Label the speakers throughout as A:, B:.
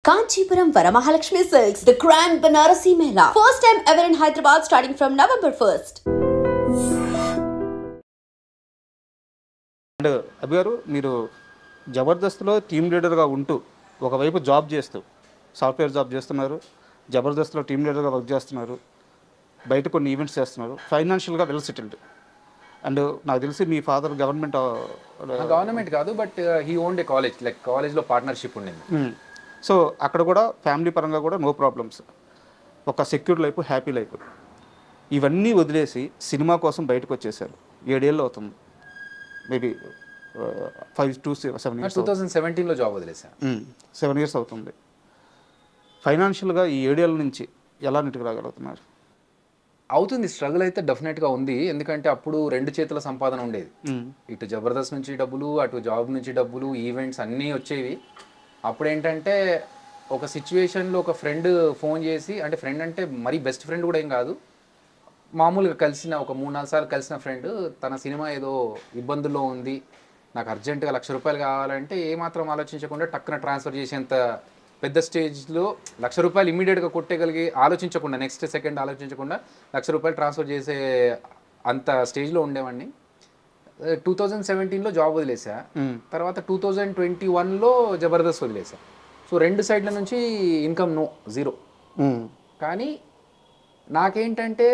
A: Kanchipuram Varamahalakshmi Silks, the Grand Banarasi Mela. First time ever in Hyderabad starting from November 1st.
B: And Abhi garu, మీరు జబర్దస్త్లో team లీడర్గా ఉంటూ ఒకవైపు job చేస్తూ software job చేస్తున్నారు, జబర్దస్త్లో టీమ్ లీడర్గా వర్క్ చేస్తున్నారు, బయట కొన్ని ఈవెంట్స్ చేస్తున్నారు, ఫైనాన్షియల్గా వెల్ సెటిల్డ్. అండ్ నాకు తెలిసి మీ ఫాదర్
C: గవర్నమెంట్ కాదు, but he owned A college, like కాలేజ్లో పార్ట్నర్షిప్ ఉండింది.
B: సో అక్కడ కూడా ఫ్యామిలీ పరంగా కూడా నో ప్రాబ్లమ్స్, ఒక సెక్యూర్ లైఫ్, హ్యాపీ లైఫ్. ఇవన్నీ వదిలేసి సినిమా కోసం బయటకు వచ్చేసారు. 7 ఏళ్ళు అవుతుంది, మేబీ 5 to 7 years.
C: 2017లో జాబ్ వదిలేసాను.
B: 7 years అవుతుంది. ఫైనాన్షియల్గా ఈ 7 ఏళ్ళ నుంచి ఎలా నెట్టుకు రాగలుగుతున్నారు?
C: అవుతుంది, స్ట్రగుల్ అయితే డెఫినెట్గా ఉంది. ఎందుకంటే అప్పుడు 2 చేతుల సంపాదన ఉండేది. ఇటు జబర్దస్త్ నుంచి డబ్బులు, అటు జాబ్ నుంచి డబ్బులు, ఈవెంట్స్ అన్నీ వచ్చేవి. అప్పుడు ఏంటంటే ఒక సిచ్యువేషన్లో ఒక ఫ్రెండ్ ఫోన్ చేసి, అంటే ఫ్రెండ్ అంటే మరీ బెస్ట్ ఫ్రెండ్ కూడా ఏం కాదు, మామూలుగా కలిసిన ఒక 3-4 సార్లు కలిసిన ఫ్రెండ్ తన సినిమా ఏదో ఇబ్బందుల్లో ఉంది, నాకు అర్జెంటుగా ₹1,00,000 కావాలంటే ఏమాత్రం ఆలోచించకుండా టక్కున ట్రాన్స్ఫర్ చేసేంత పెద్ద స్టేజ్లో ₹1,00,000 ఇమీడియట్గా కొట్టేగలిగి, ఆలోచించకుండా నెక్స్ట్ సెకండ్ ఆలోచించకుండా ₹1,00,000 ట్రాన్స్ఫర్ చేసే అంత స్టేజ్లో ఉండేవాడిని. 2017లో జాబ్ వదిలేసా. తర్వాత 2021లో జబర్దస్త్ వదిలేసా. సో 2 సైడ్ల నుంచి ఇన్కమ్ జీరో. కానీ నాకేంటంటే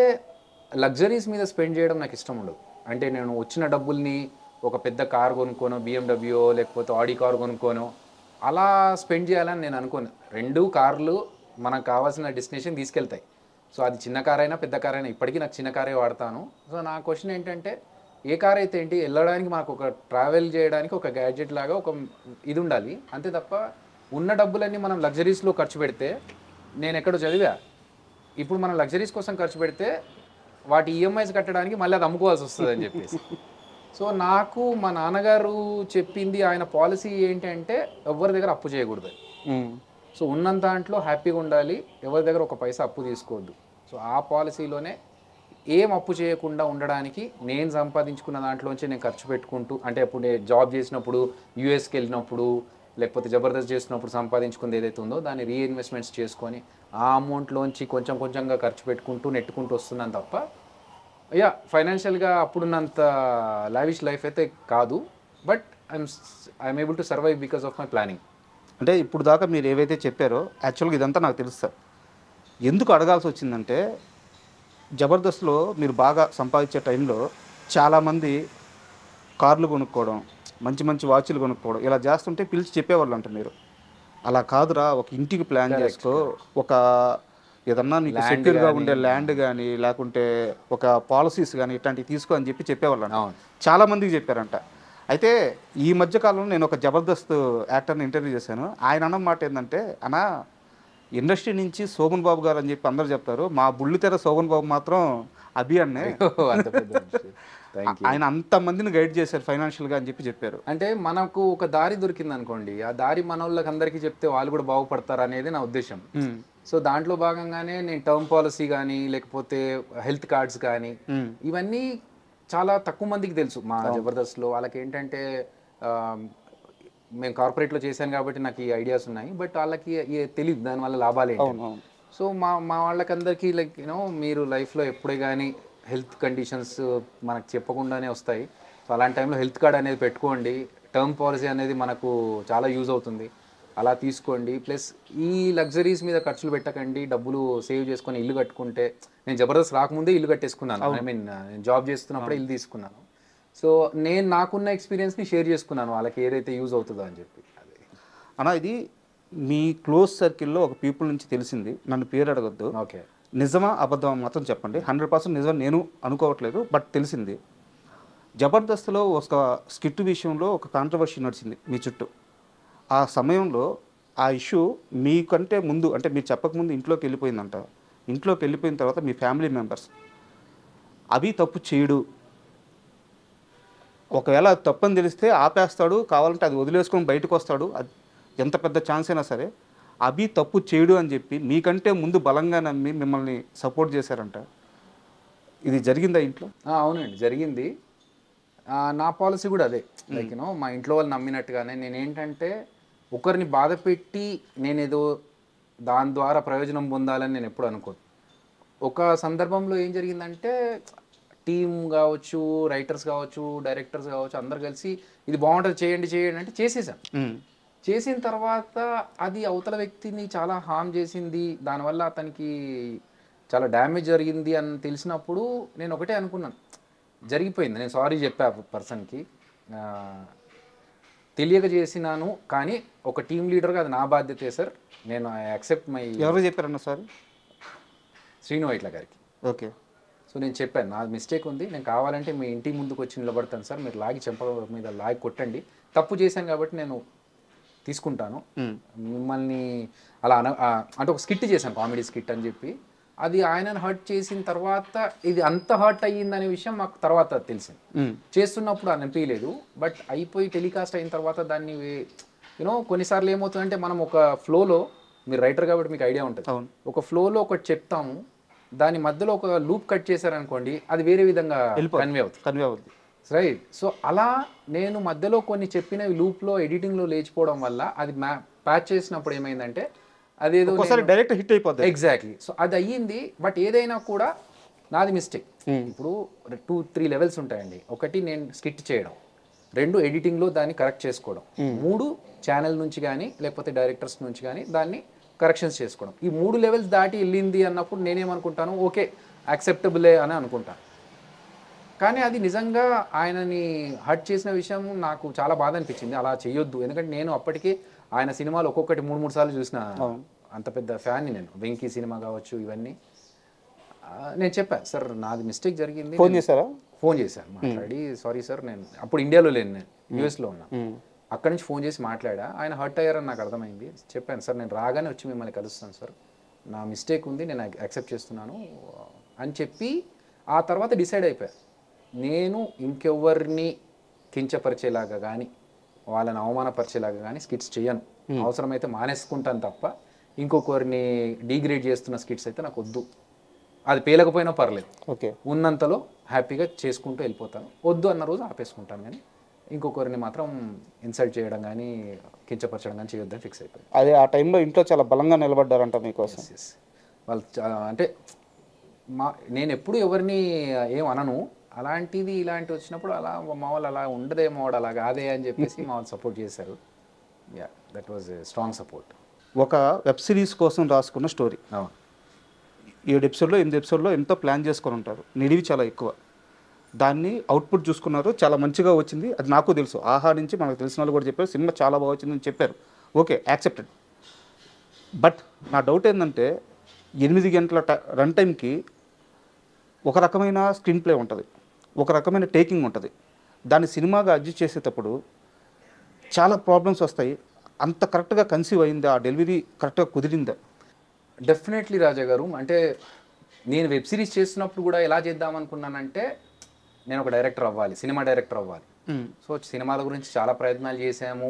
C: లగ్జరీస్ మీద స్పెండ్ చేయడం నాకు ఇష్టం ఉండదు. అంటే నేను వచ్చిన డబ్బుల్ని ఒక పెద్ద కార్ కొనుక్కోనో, BMW లేకపోతే ఆడి కార్ కొనుక్కోనో అలా స్పెండ్ చేయాలని నేను అనుకోను. 2 కార్లు మనకు కావాల్సిన డెస్టినేషన్ తీసుకెళ్తాయి. సో అది చిన్న కార్ అయినా పెద్ద కార్ అయినా, ఇప్పటికీ నాకు చిన్న కారే వాడతాను. సో నా క్వశ్చన్ ఏంటంటే, ఏ కార్ అయితే ఏంటి, వెళ్ళడానికి మనకు ఒక ట్రావెల్ చేయడానికి ఒక గ్యాడ్జెట్ లాగా ఒక ఇది ఉండాలి అంతే తప్ప ఉన్న డబ్బులన్నీ మనం లగ్జరీస్లో ఖర్చు పెడితే, నేను ఎక్కడో చదివా, ఇప్పుడు మనం లగ్జరీస్ కోసం ఖర్చు పెడితే వాటి ఈఎంఐస్ కట్టడానికి మళ్ళీ అది అమ్ముకోవాల్సి వస్తుంది అని చెప్పేసి. సో నాకు మా నాన్నగారు చెప్పింది, ఆయన పాలసీ ఏంటి అంటే ఎవరి దగ్గర అప్పు చేయకూడదు. సో ఉన్నంత దాంట్లో హ్యాపీగా ఉండాలి, ఎవరి దగ్గర ఒక పైసా అప్పు తీసుకోవద్దు. సో ఆ పాలసీలోనే ఏం అప్పు చేయకుండా ఉండడానికి నేను సంపాదించుకున్న దాంట్లోంచి నేను ఖర్చు పెట్టుకుంటూ, అంటే అప్పుడు నేను జాబ్ చేసినప్పుడు, యూఎస్కి వెళ్ళినప్పుడు, లేకపోతే జబర్దస్త్ చేసినప్పుడు సంపాదించుకుంది ఏదైతే ఉందో దాన్ని రీఇన్వెస్ట్మెంట్స్ చేసుకొని ఆ అమౌంట్లోంచి కొంచెం కొంచెంగా ఖర్చు పెట్టుకుంటూ నెట్టుకుంటూ వస్తున్నాను తప్ప, ఫైనాన్షియల్గా అప్పుడున్నంత లావిష్ లైఫ్ అయితే కాదు. But I'm able to survive because of my planning.
B: అంటే ఇప్పుడు దాకా మీరు ఏవైతే చెప్పారో యాక్చువల్గా ఇదంతా నాకు తెలుసు సార్. ఎందుకు అడగాల్సి వచ్చిందంటే, జబర్దస్త్లో మీరు బాగా సంపాదించే టైంలో చాలామంది కార్లు కొనుక్కోవడం, మంచి మంచి వాచ్లు కొనుక్కోవడం ఇలా చేస్తుంటే పిలిచి చెప్పేవాళ్ళు అంట. మీరు అలా కాదురా, ఒక ఇంటికి ప్లాన్ చేసుకో, ఒక ఏదన్నా నీకు సెక్యూర్గా ఉండే ల్యాండ్ కానీ లేకుంటే ఒక పాలసీస్ కానీ ఇట్లాంటివి తీసుకో అని చెప్పేవాళ్ళు అంట. చాలామందికి చెప్పారంట. అయితే ఈ మధ్యకాలంలో నేను ఒక జబర్దస్త్ యాక్టర్ని ఇంటర్వ్యూ చేశాను. ఆయన అన్న మాట ఏంటంటే, అన్నా ఇండస్ట్రీ నుంచి శోభన్ బాబు గారు అని చెప్పి అందరు చెప్తారు, మా బుల్లితెర శోభన్ బాబు మాత్రం అభి అన్నే, ఆయన అంతమందిని గైడ్ చేశారు ఫైనాన్షియల్గా అని చెప్పారు.
C: అంటే మనకు ఒక దారి దొరికింది అనుకోండి, ఆ దారి మన వాళ్ళకి అందరికీ చెప్తే వాళ్ళు కూడా బాగుపడతారు అనేది నా ఉద్దేశం. సో దాంట్లో భాగంగానే నేను టర్మ్ పాలసీ కానీ లేకపోతే హెల్త్ కార్డ్స్ కానీ ఇవన్నీ చాలా తక్కువ మందికి తెలుసు మా జబర్దస్త్లో. వాళ్ళకి ఏంటంటే, మేము కార్పొరేట్లో చేశాను కాబట్టి నాకు ఈ ఐడియాస్ ఉన్నాయి, బట్ వాళ్ళకి తెలియదు దానివల్ల లాభాలు ఏంటి. సో మా వాళ్ళకందరికీ లైక్ మీరు లైఫ్లో ఎప్పుడే కానీ హెల్త్ కండిషన్స్ మనకు చెప్పకుండానే వస్తాయి. సో అలాంటి టైంలో హెల్త్ కార్డ్ అనేది పెట్టుకోండి, టర్మ్ పాలసీ అనేది మనకు చాలా యూజ్ అవుతుంది, అలా తీసుకోండి. ప్లస్ ఈ లగ్జరీస్ మీద ఖర్చులు పెట్టకండి, డబ్బులు సేవ్ చేసుకొని ఇల్లు కట్టుకుంటే, నేను జబర్దస్త్ రాకముందే ఇల్లు కట్టేసుకున్నాను. ఐ మీన్ నేను జాబ్ చేస్తున్నప్పుడే ఇల్లు తీసుకున్నాను. సో నేను నాకున్న ఎక్స్పీరియన్స్ని షేర్ చేసుకున్నాను వాళ్ళకి ఏదైతే యూజ్ అవుతుందో అని చెప్పి.
B: అన్నా, ఇది మీ క్లోజ్ సర్కిల్లో ఒక పీపుల్ నుంచి తెలిసింది, నన్ను పేరు అడగద్దు,
C: ఓకే,
B: నిజమా అబద్ధమా మాత్రం చెప్పండి. 100% నిజం నేను అనుకోవట్లేదు, బట్ తెలిసింది. జబర్దస్త్లో ఒక స్కిట్ విషయంలో ఒక కాంట్రవర్సీ నడిచింది మీ చుట్టూ. ఆ సమయంలో ఆ ఇష్యూ మీకంటే ముందు, అంటే మీరు చెప్పకముందు ఇంట్లోకి వెళ్ళిపోయిందంట. ఇంట్లోకి వెళ్ళిపోయిన తర్వాత మీ ఫ్యామిలీ మెంబర్స్ అభి తప్పు చేయడు, ఒకవేళ అది తప్పని తెలిస్తే ఆపేస్తాడు, కావాలంటే అది వదిలేసుకొని బయటకు వస్తాడు, అది ఎంత పెద్ద ఛాన్స్ అయినా సరే, అభి తప్పు చేయడు అని చెప్పి మీకంటే ముందు బలంగా నమ్మి మిమ్మల్ని సపోర్ట్ చేశారంట. ఇది జరిగిందా ఇంట్లో?
C: అవునండి, జరిగింది. నా పాలసీ కూడా అదే. లైక్ మా ఇంట్లో వాళ్ళు నమ్మినట్టుగానే నేనేంటంటే ఒకరిని బాధ పెట్టి నేనేదో దాని ద్వారా ప్రయోజనం పొందాలని నేను ఎప్పుడు అనుకోను. ఒక సందర్భంలో ఏం జరిగిందంటే టీం కావచ్చు, రైటర్స్ కావచ్చు, డైరెక్టర్స్ కావచ్చు, అందరు కలిసి ఇది బాగుంటుంది చేయండి చేయండి అంటే చేసేసాం. చేసిన తర్వాత అది అవతల వ్యక్తిని చాలా హార్మ్ చేసింది, దానివల్ల అతనికి చాలా డ్యామేజ్ జరిగింది అని తెలిసినప్పుడు నేను ఒకటే అనుకున్నాను, జరిగిపోయింది, నేను సారీ చెప్పా పర్సన్కి, తెలియక చేసినాను, కానీ ఒక టీం లీడర్గా అది నా బాధ్యతే సార్, నేను ఐ యాక్సెప్ట్ మై.
B: ఎవరు చెప్పారన్న సారీ?
C: శ్రీను వైట్ల గారికి.
B: ఓకే.
C: సో నేను చెప్పాను నా మిస్టేక్ ఉంది, నేను కావాలంటే మీ ఇంటి ముందుకు వచ్చి నిలబడతాను సార్, మీరు లాగి చెంప మీద లాగి కొట్టండి, తప్పు చేశాను కాబట్టి నేను తీసుకుంటాను, మిమ్మల్ని అలా అంటే ఒక స్కిట్ చేశాను, కామెడీ స్కిట్ అని చెప్పి. అది ఆయనను హర్ట్ చేసిన తర్వాత ఇది అంత హర్ట్ అయ్యిందనే విషయం మాకు తర్వాత తెలిసింది. చేస్తున్నప్పుడు అనిపించలేదు, బట్ అయిపోయి టెలికాస్ట్ అయిన తర్వాత దాన్ని యూనో కొన్నిసార్లు ఏమవుతుందంటే మనం ఒక ఫ్లోలో, మీరు రైటర్ కాబట్టి మీకు ఐడియా ఉంటుంది, ఒక ఫ్లోలో ఒకటి చెప్తాము, దాని మధ్యలో ఒక లూప్ కట్ చేశారనుకోండి అది వేరే విధంగా కన్వే అవుతుంది, రైట్? సో అలా నేను మధ్యలో కొన్ని చెప్పినవి లూప్లో ఎడిటింగ్లో లేచిపోవడం వల్ల అది ప్యాచ్ చేసినప్పుడు ఏమైందంటే అదేదో
B: డైరెక్ట్ హిట్ అయిపోతుంది.
C: ఎగ్జాక్ట్లీ. సో అది అయ్యింది. బట్ ఏదైనా కూడా నాది మిస్టేక్. ఇప్పుడు 2-3 లెవెల్స్ ఉంటాయండి. ఒకటి నేను స్కిట్ చేయడం, 2 ఎడిటింగ్లో దాన్ని కరెక్ట్ చేసుకోవడం, 3 ఛానల్ నుంచి కానీ లేకపోతే డైరెక్టర్స్ నుంచి కానీ దాన్ని కరెక్షన్స్ చేసుకోవడం. ఈ 3 లెవెల్స్ దాటి వెళ్ళింది అన్నప్పుడు నేనేమనుకుంటాను, ఓకే యాక్సెప్టబులే అని అనుకుంటాను. కానీ అది నిజంగా ఆయనని హర్ట్ చేసిన విషయం నాకు చాలా బాధ అనిపించింది. అలా చేయొద్దు, ఎందుకంటే నేను అప్పటికే ఆయన సినిమాలు ఒక్కొక్కటి 3-3 సార్లు చూసిన అంత పెద్ద ఫ్యాన్ని నేను. వెంకీ సినిమా కావచ్చు, ఇవన్నీ నేను చెప్పాను, సార్ నాది మిస్టేక్ జరిగింది.
B: ఫోన్ చేశారా?
C: ఫోన్ చేశాను, మాట్లాడి సారీ సార్, నేను అప్పుడు ఇండియాలో లేను, నేను యూఎస్లో ఉన్నా, అక్కడి నుంచి ఫోన్ చేసి మాట్లాడా. ఆయన హర్ట్ అయ్యారని నాకు అర్థమైంది. చెప్పాను, సార్ నేను రాగానే వచ్చి మిమ్మల్ని కలుస్తాను సార్, నా మిస్టేక్ ఉంది, నేను యాక్సెప్ట్ చేస్తున్నాను అని చెప్పి ఆ తర్వాత డిసైడ్ అయిపోయాను, నేను ఇంకెవరిని కించపరిచేలాగా కానీ వాళ్ళని అవమానపరిచేలాగా కానీ స్కిట్స్ చేయను. అవసరమైతే మానేసుకుంటాను తప్ప ఇంకొకరిని డీగ్రేడ్ చేస్తున్న స్కిట్స్ అయితే నాకు వద్దు. అది పేలకపోయినా పర్లేదు,
B: ఓకే,
C: ఉన్నంతలో హ్యాపీగా చేసుకుంటూ వెళ్ళిపోతాను. వద్దు అన్న రోజు ఆపేసుకుంటాను, కానీ ఇంకొకరిని మాత్రం ఇన్సల్ట్ చేయడం కానీ కించపరచడం కానీ చేయొద్దని ఫిక్స్ అయిపోయింది.
B: అదే ఆ టైంలో ఇంట్లో చాలా బలంగా నిలబడ్డారంట మీకోసం.
C: వాళ్ళు అంటే నేను ఎప్పుడు ఎవరిని ఏం అనను, అలాంటిది ఇలాంటి వచ్చినప్పుడు అలా మా వాళ్ళు అలా ఉండదేమో, వాడు అలా కాదే అని చెప్పేసి మా వాళ్ళు సపోర్ట్ చేశారు. Yeah, that was a strong support.
B: ఒక వెబ్ సిరీస్ కోసం రాసుకున్న స్టోరీ, 7 ఎపిసోడ్లో 8 ఎపిసోడ్లో ఎంతో ప్లాన్ చేసుకొని ఉంటారు, నిడివి చాలా ఎక్కువ, దాన్ని అవుట్పుట్ చూసుకున్నారు, చాలా మంచిగా వచ్చింది, అది నాకు తెలుసు. ఆహా నుంచి మనకు తెలిసిన వాళ్ళు కూడా చెప్పారు సినిమా చాలా బాగా వచ్చిందని చెప్పారు, ఓకే యాక్సెప్టెడ్. బట్ నా డౌట్ ఏంటంటే 8 గంటల రన్ టైంకి ఒక రకమైన స్క్రీన్ ప్లే ఉంటుంది, ఒక రకమైన టేకింగ్ ఉంటుంది, దాన్ని సినిమాగా అడ్జస్ట్ చేసేటప్పుడు చాలా ప్రాబ్లమ్స్ వస్తాయి. అంత కరెక్ట్గా కన్సీవ్ అయిందా, ఆ డెలివరీ కరెక్ట్గా కుదిరిందా?
C: డెఫినెట్లీ రాజా గారు. అంటే నేను వెబ్ సిరీస్ చేస్తున్నప్పుడు కూడా ఎలా చేద్దాం అనుకున్నానంటే నేను ఒక డైరెక్టర్ అవ్వాలి, సినిమా డైరెక్టర్ అవ్వాలి. సో సినిమాల గురించి చాలా ప్రయత్నాలు చేసాము.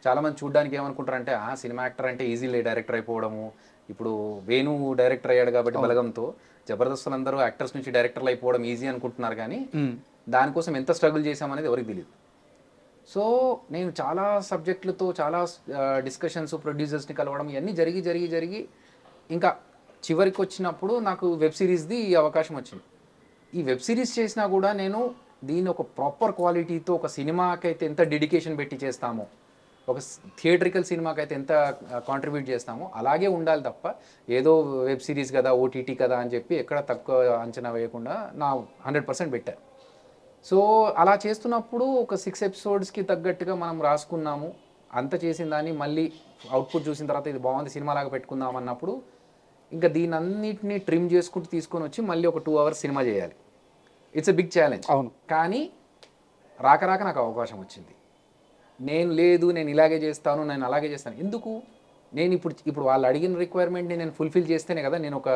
C: చాలామంది చూడడానికి ఏమనుకుంటారంటే సినిమా యాక్టర్ అంటే ఈజీలీ డైరెక్టర్ అయిపోవడము. ఇప్పుడు వేణు డైరెక్టర్ అయ్యాడు కాబట్టి బలగంతో, జబర్దస్తులు అందరూ యాక్టర్స్ నుంచి డైరెక్టర్లు అయిపోవడం ఈజీ అనుకుంటున్నారు, కానీ దానికోసం ఎంత స్ట్రగుల్ చేసామనేది ఎవరికి తెలియదు. సో నేను చాలా సబ్జెక్టులతో చాలా డిస్కషన్స్, ప్రొడ్యూసర్స్ని కలవడం ఇవన్నీ జరిగి ఇంకా చివరికి వచ్చినప్పుడు నాకు వెబ్ సిరీస్ది ఈ అవకాశం వచ్చింది. ఈ వెబ్ సిరీస్ చేసినా కూడా నేను దీన్ని ఒక ప్రాపర్ క్వాలిటీతో, ఒక సినిమాకైతే ఎంత డెడికేషన్ పెట్టి చేస్తామో, ఒక థియేట్రికల్ సినిమాకైతే ఎంత కాంట్రిబ్యూట్ చేస్తామో అలాగే ఉండాలి తప్ప ఏదో వెబ్ సిరీస్ కదా, ఓటీటీ కదా అని చెప్పి ఎక్కడ తక్కువ అంచనా వేయకుండా నా 100% పెట్టాను. సో అలా చేస్తున్నప్పుడు ఒక 6 ఎపిసోడ్స్కి తగ్గట్టుగా మనం రాసుకున్నాము. అంత చేసిన దాన్ని మళ్ళీ అవుట్పుట్ చూసిన తర్వాత ఇది బాగుంది, సినిమాలాగా పెట్టుకుందాం అన్నప్పుడు ఇంకా దీని అన్నిటిని ట్రిమ్ చేసుకుంటూ తీసుకొని వచ్చి మళ్ళీ ఒక 2 hours సినిమా చేయాలి. It's a big challenge.
B: అవును.
C: కానీ రాక నాకు అవకాశం వచ్చింది. నేను ఇలాగే చేస్తాను, నేను అలాగే చేస్తాను ఎందుకు, నేను ఇప్పుడు వాళ్ళు అడిగిన రిక్వైర్మెంట్ని నేను ఫుల్ఫిల్ చేస్తేనే కదా నేను ఒక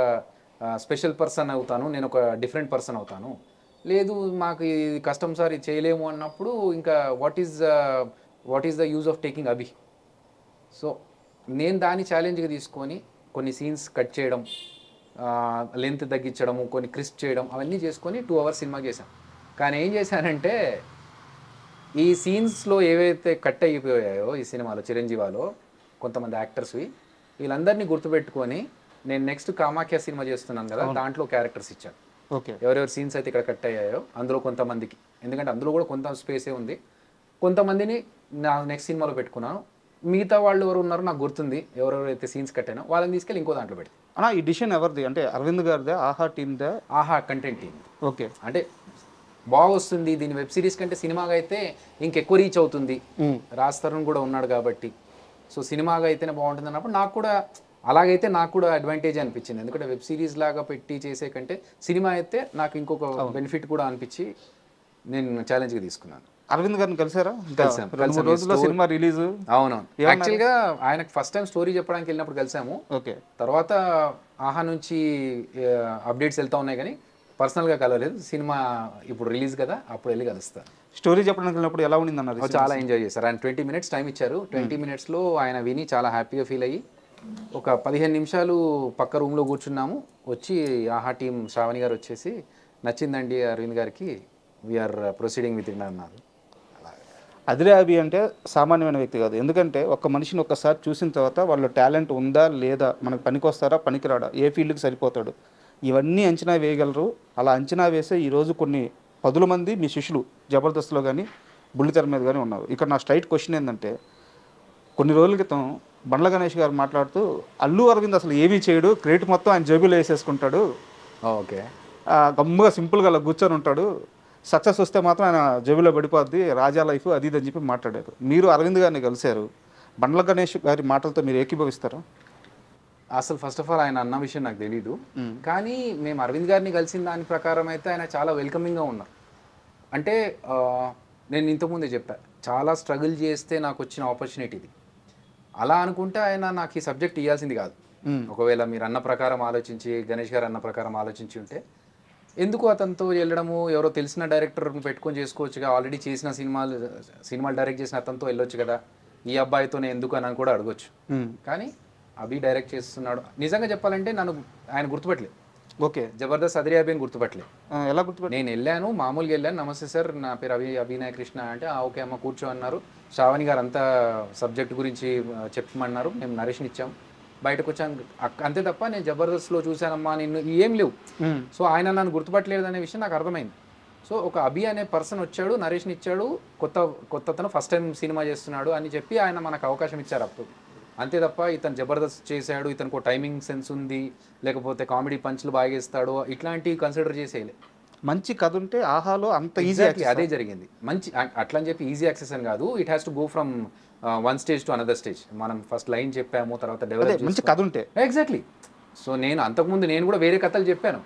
C: స్పెషల్ పర్సన్ అవుతాను, నేను ఒక డిఫరెంట్ పర్సన్ అవుతాను. లేదు మాకు ఇది కష్టం సార్, ఇది చేయలేము అన్నప్పుడు ఇంకా what is the use of taking Abhi. So నేను దాన్ని ఛాలెంజ్గా తీసుకొని కొన్ని సీన్స్ కట్ చేయడం, లెంత్ తగ్గించడము, కొన్ని క్రిస్ప్ చేయడం, అవన్నీ చేసుకొని 2 hours సినిమా చేశాను. కానీ ఏం చేశానంటే ఈ సీన్స్లో ఏవైతే కట్ అయిపోయాయో ఈ సినిమాలో చిరంజీవాలో కొంతమంది యాక్టర్స్వి వీళ్ళందరినీ గుర్తుపెట్టుకొని నేను నెక్స్ట్ కామాఖ్య సినిమా చేస్తున్నాను కదా, దాంట్లో క్యారెక్టర్స్ ఇచ్చాను.
B: ఓకే.
C: ఎవరెవరు సీన్స్ అయితే ఇక్కడ కట్ అయ్యాయో అందులో కొంతమందికి, ఎందుకంటే అందులో కూడా కొంత స్పేసే ఉంది, కొంతమందిని నా నెక్స్ట్ సినిమాలో పెట్టుకున్నాను. మిగతా వాళ్ళు ఎవరు ఉన్నారో నాకు గుర్తుంది, ఎవరెవరైతే సీన్స్ కట్టానో వాళ్ళని తీసుకెళ్ళి ఇంకో దాంట్లో పెడతాను.
B: అన్నా ఈ డిసిషన్ ఎవరిది అంటే అరవింద్ గారిదే, ఆహా టీమ్దే?
C: ఆహా కంటెంట్ టీమ్.
B: ఓకే.
C: అంటే బాగా వస్తుంది దీని వెబ్ సిరీస్ కంటే సినిమాగా అయితే ఇంకెక్కువ రీచ్ అవుతుంది, రాజ్ తరుణ్ కూడా ఉన్నాడు కాబట్టి. సో సినిమాగా అయితేనే బాగుంటుంది అన్నప్పుడు నాకు కూడా అలాగైతే నాకు కూడా అడ్వాంటేజ్ అనిపించింది, ఎందుకంటే వెబ్ సిరీస్ లాగా పెట్టి చేసే కంటే సినిమా అయితే నాకు ఇంకొక బెనిఫిట్ కూడా అనిపించి నేను ఛాలెంజ్గా తీసుకున్నాను.
B: అరవింద్ గారిని కలిసారా?
C: కలిసాం.
B: 2-3 రోజుల్లో సినిమా రిలీజ్.
C: అవునవును. యాక్చువల్గా ఆయనకు ఫస్ట్ టైం స్టోరీ చెప్పడానికి వెళ్ళినప్పుడు కలిసాము.
B: ఓకే.
C: తర్వాత ఆహా నుంచి అప్డేట్స్ వెళ్తా ఉన్నాయి కానీ పర్సనల్గా కలవలేదు. సినిమా ఇప్పుడు రిలీజ్ కదా, అప్పుడు వెళ్ళి కలుస్తాను.
B: స్టోరీ చెప్పడానికి వెళ్ళినప్పుడు ఎలా ఉండింది అన్నారు?
C: చాలా ఎంజాయ్ చేశారు. ఆయన 20 minutes టైం ఇచ్చారు. 20 minutesలో ఆయన విని చాలా హ్యాపీగా ఫీల్ అయ్యి ఒక 15 నిమిషాలు పక్క రూమ్లో కూర్చున్నాము. వచ్చి ఆహా టీం శ్రావణి గారు వచ్చేసి నచ్చిందండి అరవింద్ గారికి, వీఆర్ ప్రొసీడింగ్ విత్ ఇన్ అన్నారు.
B: అదిరే అభి అంటే సామాన్యమైన వ్యక్తి కాదు. ఎందుకంటే ఒక మనిషిని ఒక్కసారి చూసిన తర్వాత వాళ్ళ టాలెంట్ ఉందా లేదా, మనకు పనికొస్తారా పనికిరాడా, ఏ ఫీల్డ్కి సరిపోతాడు, ఇవన్నీ అంచనా వేయగలరు. అలా అంచనా వేసే ఈరోజు కొన్ని 10 మంది మీ శిష్యులు జబర్దస్త్లో కానీ బుల్లితెర మీద కానీ ఉన్నారు. ఇక్కడ నా స్ట్రైట్ క్వశ్చన్ ఏంటంటే, కొన్ని రోజుల క్రితం బండ్ల గణేష్ గారు మాట్లాడుతూ అల్లు అరవింద్ అసలు ఏమీ చేయడు, క్రెడిట్ మొత్తం ఆయన జేబులో వేసేసుకుంటాడు,
C: ఓకే
B: గమ్ముగా సింపుల్గా అలా కూర్చొని ఉంటాడు, సక్సెస్ వస్తే మాత్రం ఆయన జేబులో పడిపోద్ది, రాజా లైఫ్ అది ఇది అని చెప్పి మాట్లాడారు. మీరు అరవింద్ గారిని కలిశారు, బండ్ల గణేష్ గారి మాటలతో మీరు ఏకీభవిస్తారా?
C: అసలు ఫస్ట్ ఆఫ్ ఆల్ ఆయన అన్న విషయం నాకు తెలీదు, కానీ మేము అరవింద్ గారిని కలిసిన దాని ప్రకారం అయితే ఆయన చాలా వెల్కమింగ్గా ఉన్నారు. అంటే నేను ఇంతకుముందే చెప్పా, చాలా స్ట్రగుల్ చేస్తే నాకు వచ్చిన ఆపర్చునిటీ ఇది. అలా అనుకుంటే ఆయన నాకు ఈ సబ్జెక్ట్ ఇవ్వాల్సింది కాదు. ఒకవేళ మీరు అన్న ప్రకారం ఆలోచించి, గణేష్ గారు అన్న ప్రకారం ఆలోచించి ఉంటే ఎందుకు అతనితో వెళ్ళడము, ఎవరో తెలిసిన డైరెక్టర్ని పెట్టుకొని చేసుకోవచ్చుగా, ఆల్రెడీ చేసిన సినిమాలు డైరెక్ట్ చేసిన అతనితో వెళ్ళొచ్చు కదా, ఈ అబ్బాయితోనే ఎందుకు అని కూడా అడగొచ్చు. కానీ అభి డైరెక్ట్ చేస్తున్నాడు. నిజంగా చెప్పాలంటే నన్ను ఆయన గుర్తుపట్టలేదు.
B: ఓకే.
C: జబర్దస్త్ అదిరే అభిని గుర్తుపట్టలేదు.
B: ఎలా గుర్తుపట్ట?
C: నేను వెళ్ళాను, మామూలుగా వెళ్ళాను, నమస్తే సార్ నా పేరు అభినయ కృష్ణ అంటే ఓకే అమ్మ కూర్చో అన్నారు. శ్రావణి గారు అంతా సబ్జెక్ట్ గురించి చెప్పమన్నారు, మేము నరేష్ని ఇచ్చాం, బయటకు వచ్చాను అంతే తప్ప నేను జబర్దస్త్లో చూశానమ్మా నిన్ను ఏం లేవు. సో ఆయన నన్ను గుర్తుపట్టలేదు అనే విషయం నాకు అర్థమైంది. సో ఒక అభి అనే పర్సన్ వచ్చాడు, నరేష్ని ఇచ్చాడు, కొత్త అతను ఫస్ట్ టైం సినిమా చేస్తున్నాడు అని చెప్పి ఆయన మనకు అవకాశం ఇచ్చారు అప్పుడు. అంతే తప్ప ఇతను జబర్దస్త్ చేశాడు, ఇతనికి ఒక టైమింగ్ సెన్స్ ఉంది, లేకపోతే కామెడీ పంచ్లు బాగా వేస్తాడు, ఇట్లాంటివి కన్సిడర్ చేసేయలే.
B: మంచి కథ ఉంటే ఆహాలో అంత ఈజీ.
C: అదే జరిగింది. మంచి అట్లా అని చెప్పి ఈజీ యాక్సెస్ అని కాదు, it has to go from one stage to another stage. మనం ఫస్ట్ లైన్ చెప్పాము, తర్వాత డెవలప్
B: మంచి కథ ఉంటే.
C: ఎగ్జాక్ట్లీ. సో నేను అంతకుముందు నేను కూడా వేరే కథలు చెప్పాను,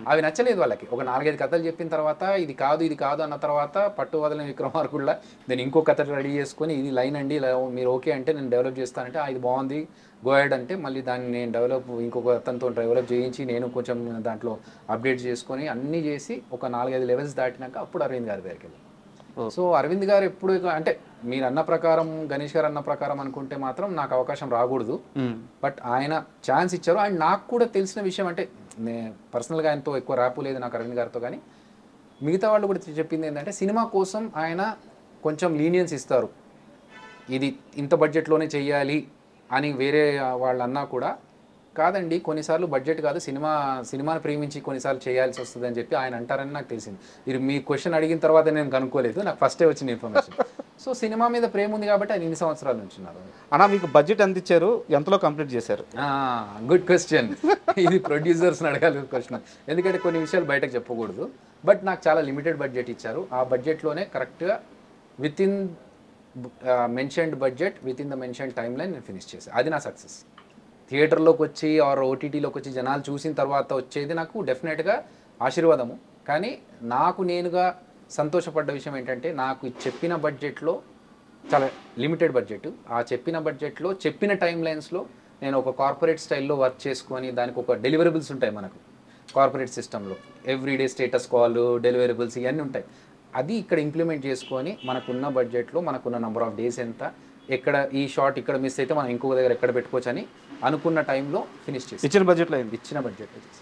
C: అవి నచ్చలేదు వాళ్ళకి. ఒక 4-5 కథలు చెప్పిన తర్వాత ఇది కాదు అన్న తర్వాత పట్టు వదలని విక్రమార్కుల్లా నేను ఇంకో కథ రెడీ చేసుకొని ఇది లైన్ అండి ఇలా మీరు ఓకే అంటే నేను డెవలప్ చేస్తానంటే ఇది బాగుంది గో హెడ్ అంటే మళ్ళీ దాన్ని నేను ఇంకొక అతనితో డెవలప్ చేయించి నేను కొంచెం దాంట్లో అప్డేట్ చేసుకొని అన్నీ చేసి ఒక 4-5 లెవెల్స్ దాటినాక అప్పుడు అరవింద్ గారి దగ్గరికి వెళ్ళాను. సో అరవింద్ గారు ఎప్పుడు అంటే మీరు అన్న ప్రకారం, గణేష్ గారు అన్న ప్రకారం అనుకుంటే మాత్రం నాకు అవకాశం రాకూడదు. బట్ ఆయన ఛాన్స్ ఇచ్చారు. అండ్ నాకు కూడా తెలిసిన విషయం అంటే పర్సనల్గా ఆయనతో ఎక్కువ ర్యాపు లేదు నాకు అరవింద్ గారితో, కానీ మిగతా వాళ్ళు కూడా చెప్పింది ఏంటంటే సినిమా కోసం ఆయన కొంచెం లీనియన్స్ ఇస్తారు, ఇది ఇంత బడ్జెట్లోనే చెయ్యాలి అని వేరే వాళ్ళు అన్నా కూడా కాదండి కొన్నిసార్లు బడ్జెట్ కాదు సినిమాని ప్రేమించి కొన్నిసార్లు చేయాల్సి వస్తుంది అని చెప్పి ఆయన అంటారని నాకు తెలిసింది. మీరు మీ క్వశ్చన్ అడిగిన తర్వాత నేను కనుక్కోలేదు, నాకు ఫస్టే వచ్చిన ఇన్ఫర్మేషన్. సో సినిమా మీద ప్రేమ ఉంది కాబట్టి ఆయన 2 సంవత్సరాల నుంచి ఉన్నారు.
B: అన్నా మీకు బడ్జెట్ ఎంత ఇచ్చారు, ఎంతలో కంప్లీట్ చేశారు?
C: Good question. ఇది ప్రొడ్యూసర్స్ని అడగాలి క్వశ్చన్, ఎందుకంటే కొన్ని విషయాలు బయటకు చెప్పకూడదు. బట్ నాకు చాలా లిమిటెడ్ బడ్జెట్ ఇచ్చారు. ఆ బడ్జెట్లోనే కరెక్ట్గా with in mentioned budget with in the mentioned time line నేను ఫినిష్ చేశాను. అది నా సక్సెస్. థియేటర్లోకి వచ్చి ఆర్ ఓటీటీలోకి వచ్చి జనాలు చూసిన తర్వాత వచ్చేది నాకు డెఫినెట్గా ఆశీర్వాదము. కానీ నాకు నేనుగా సంతోషపడ్డ విషయం ఏంటంటే నాకు చెప్పిన బడ్జెట్లో చాలా లిమిటెడ్ బడ్జెట్, ఆ చెప్పిన బడ్జెట్లో చెప్పిన టైం లైన్స్లో నేను ఒక కార్పొరేట్ స్టైల్లో వర్క్ చేసుకొని దానికి ఒక డెలివరబుల్స్ ఉంటాయి మనకు కార్పొరేట్ సిస్టంలో, ఎవ్రీడే స్టేటస్ కాల్ డెలివరబుల్స్ ఇవన్నీ ఉంటాయి. అది ఇక్కడ ఇంప్లిమెంట్ చేసుకొని మనకున్న బడ్జెట్లో మనకున్న నెంబర్ ఆఫ్ డేస్ ఎంత, ఎక్కడ ఈ షార్ట్ ఇక్కడ మిస్ అయితే మనం ఇంకొక దగ్గర ఎక్కడ పెట్టుకోవచ్చు అని అనుకున్న టైంలో ఫినిష్ చేసి
B: ఇచ్చిన బడ్జెట్లో
C: ఇచ్చిన బడ్జెట్లో చేసి